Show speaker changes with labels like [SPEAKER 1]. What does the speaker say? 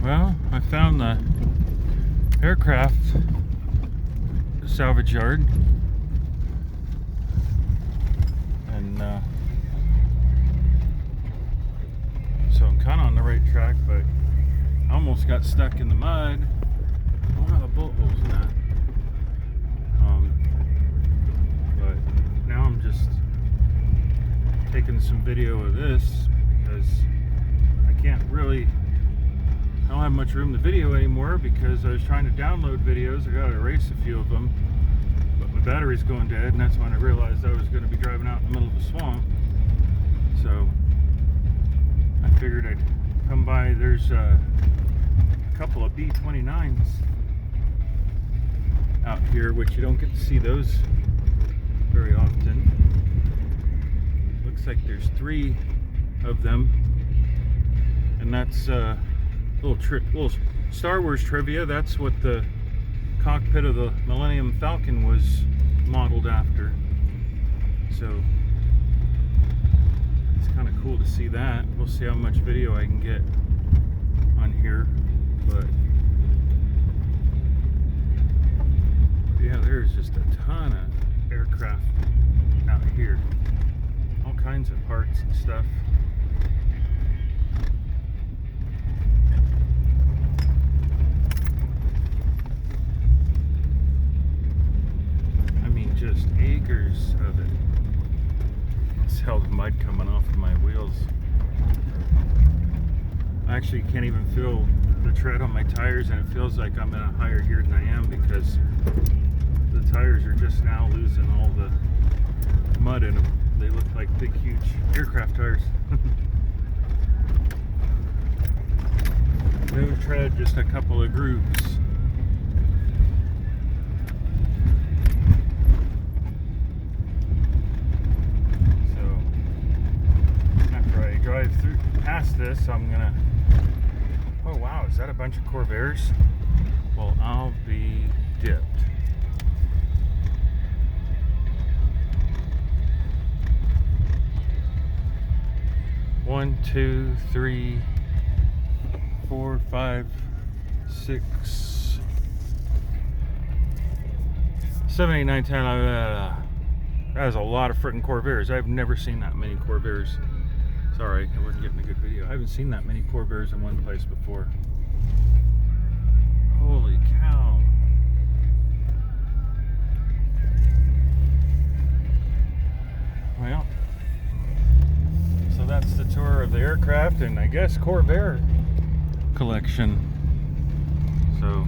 [SPEAKER 1] Well, I found the aircraft salvage yard, and so I'm kind of on the right track, but I almost got stuck in the mud. I don't know the bullet holes in that. But now I'm just taking some video of this because I don't have much room to video anymore because I was trying to download videos. I got to erase a few of them, but my battery's going dead, and that's when I realized I was going to be driving out in the middle of the swamp. So I figured I'd come by. There's a couple of B-29s out here, which you don't get to see those very often. Looks like there's 3 of them, and that's little Star Wars trivia. That's what the cockpit of the Millennium Falcon was modeled after. So it's kind of cool to see that. We'll see how much video I can get on here, but yeah, there's just a ton of aircraft out here, all kinds of parts and stuff. Just acres of it. It's hell of mud coming off of my wheels. I actually can't even feel the tread on my tires, and it feels like I'm in a higher gear than I am because the tires are just now losing all the mud in them. They look like big, huge aircraft tires. No tread, just a couple of grooves. Drive through past this, I'm gonna, oh wow, is that a bunch of Corvairs? Well, I'll be dipped. One, 2, 3, 4, 5, 6, 7, 8, 9, 10. That is a lot of freaking Corvairs. I've never seen that many Corvairs. Sorry, I wasn't getting a good video. I haven't seen that many Corvairs in one place before. Holy cow. Well, so that's the tour of the aircraft and I guess Corvair collection. So